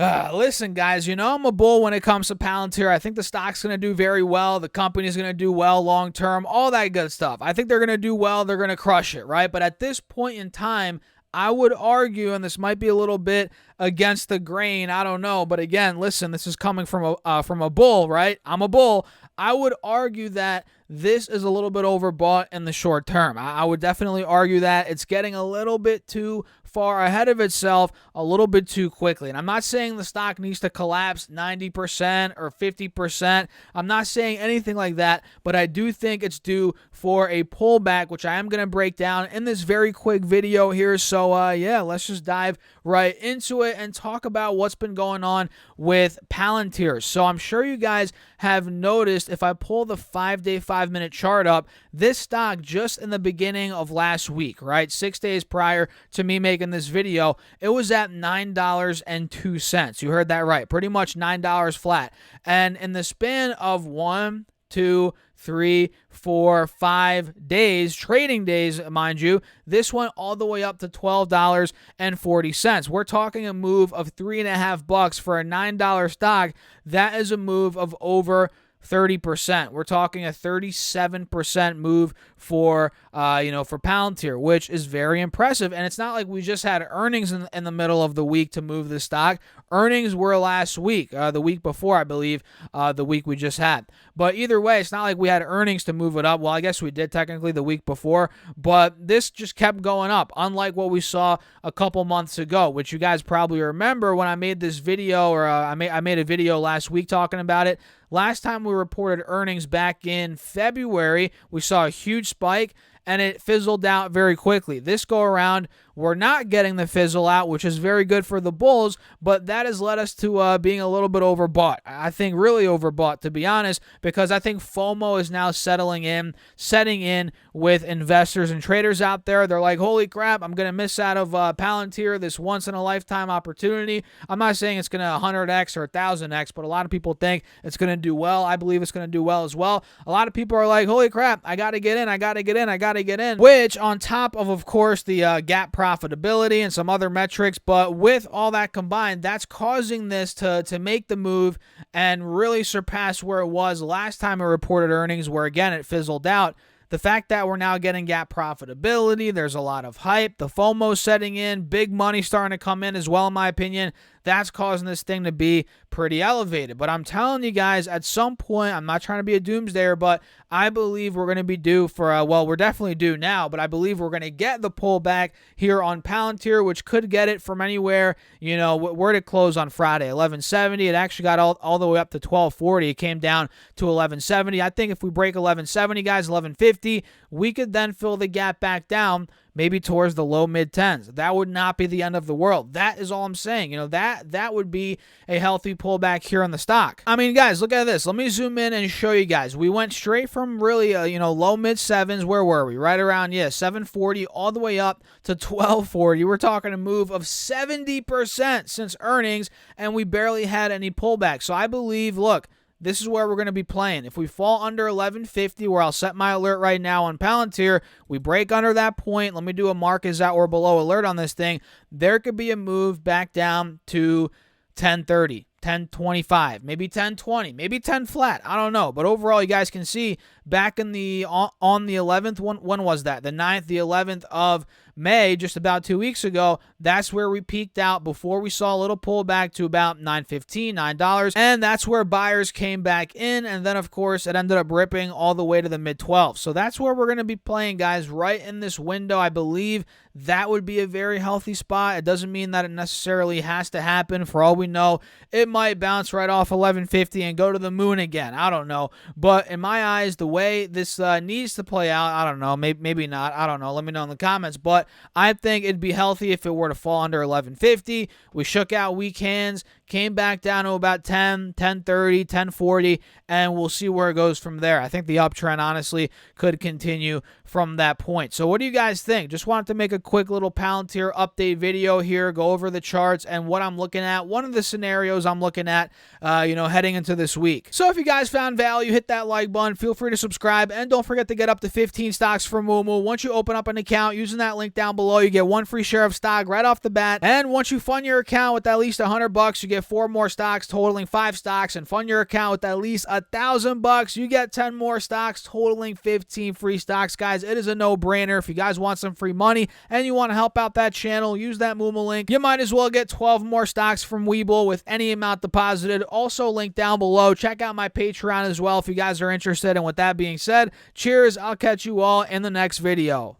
Listen, guys, you know I'm a bull when it comes to Palantir. I think the stock's going to do very well. The company's going to do well long term, all that good stuff. I think they're going to do well. They're going to crush it, right? But at this point in time, I would argue, and this might be a little bit against the grain, I don't know. But again, listen, this is coming from a bull, right? I'm a bull. I would argue that this is a little bit overbought in the short term. I would definitely argue that it's getting a little bit too far ahead of itself a little bit too quickly. And I'm not saying the stock needs to collapse 90% or 50%. I'm not saying anything like that, but I do think it's due for a pullback, which I am going to break down in this very quick video here. So yeah, let's just dive right into it and talk about what's been going on with Palantir. So I'm sure you guys have noticed, if I pull the 5-day 5-minute chart up, this stock just in the beginning of last week, right, 6 days prior to me making this video, it was at $9.02. You heard that right, pretty much $9 flat. And in the span of 1, 2, 3, 4, 5 days, trading days, mind you, this went all the way up to $12.40. We're talking a move of $3.50 for a $9 stock. That is a move of over 30%. We're talking a 37% move for for Palantir, which is very impressive. And it's not like we just had earnings in the middle of the week to move the stock. Earnings were last week, the week before, I believe, the week we just had. But either way, it's not like we had earnings to move it up. Well, I guess we did technically the week before, but this just kept going up, unlike what we saw a couple months ago, which you guys probably remember when I made this video, or I made a video last week talking about it. Last time we reported earnings back in February, we saw a huge spike, and it fizzled out very quickly. This go around, we're not getting the fizzle out, which is very good for the bulls, but that has led us to being a little bit overbought. I think really overbought, to be honest, because I think FOMO is now setting in with investors and traders out there. They're like, holy crap, I'm going to miss out of Palantir, this once-in-a-lifetime opportunity. I'm not saying it's going to 100x or 1,000x, but a lot of people think it's going to do well. I believe it's going to do well as well. A lot of people are like, holy crap, I got to get in, I got to get in, I got to get in, which on top of course, the gap profitability and some other metrics, but with all that combined, that's causing this to make the move and really surpass where it was last time it reported earnings, where again it fizzled out. The fact that we're now getting gap profitability, there's a lot of hype, the FOMO setting in, big money starting to come in as well, in my opinion, that's causing this thing to be pretty elevated. But I'm telling you guys, at some point, I'm not trying to be a doomsdayer, but I believe we're going to be due for, well, we're definitely due now, but I believe we're going to get the pullback here on Palantir, which could get it from anywhere, where did it close on Friday? 1170. It actually got all the way up to 1240. It came down to 1170. I think if we break 1170, guys, 1150, we could then fill the gap back down, maybe towards the low mid-10s. That would not be the end of the world. That is all I'm saying. That would be a healthy pullback here on the stock. I mean, guys, look at this. Let me zoom in and show you guys. We went straight from really, low mid-7s. Where were we? Right around, 740 all the way up to 1240. We're talking a move of 70% since earnings, and we barely had any pullback. So I believe, look, this is where we're going to be playing. If we fall under 1150, where I'll set my alert right now on Palantir, we break under that point. Let me do a mark as at or below alert on this thing. There could be a move back down to 1030. 1025, maybe 1020, maybe 10 flat. I don't know. But overall, you guys can see back in on the 11th, when was that? The 9th, the 11th of May, just about 2 weeks ago, that's where we peaked out before we saw a little pullback to about $9.15, $9. And that's where buyers came back in. And then, of course, it ended up ripping all the way to the mid-12. So that's where we're going to be playing, guys, right in this window. I believe that would be a very healthy spot. It doesn't mean that it necessarily has to happen. For all we know, it might bounce right off 1150 and go to the moon again. I don't know. But in my eyes, the way this needs to play out, I don't know. Maybe not. I don't know. Let me know in the comments. But I think it'd be healthy if it were to fall under 1150. We shook out weak hands, came back down to about 10, 1030, 1040, and we'll see where it goes from there. I think the uptrend, honestly, could continue from that point. So what do you guys think? Just wanted to make a quick little Palantir update video here, go over the charts and what I'm looking at, one of the scenarios I'm looking at, heading into this week. So if you guys found value, hit that like button, feel free to subscribe, and don't forget to get up to 15 stocks from Moomoo. Once you open up an account using that link down below, you get one free share of stock right off the bat, and once you fund your account with at least $100, you get get 4 more stocks totaling 5 stocks and fund your account with at least $1,000, you get 10 more stocks totaling 15 free stocks. Guys, it is a no-brainer. If you guys want some free money and you want to help out that channel, use that Moomoo link. You might as well get 12 more stocks from Webull with any amount deposited. Also linked down below. Check out my Patreon as well if you guys are interested. And with that being said, cheers. I'll catch you all in the next video.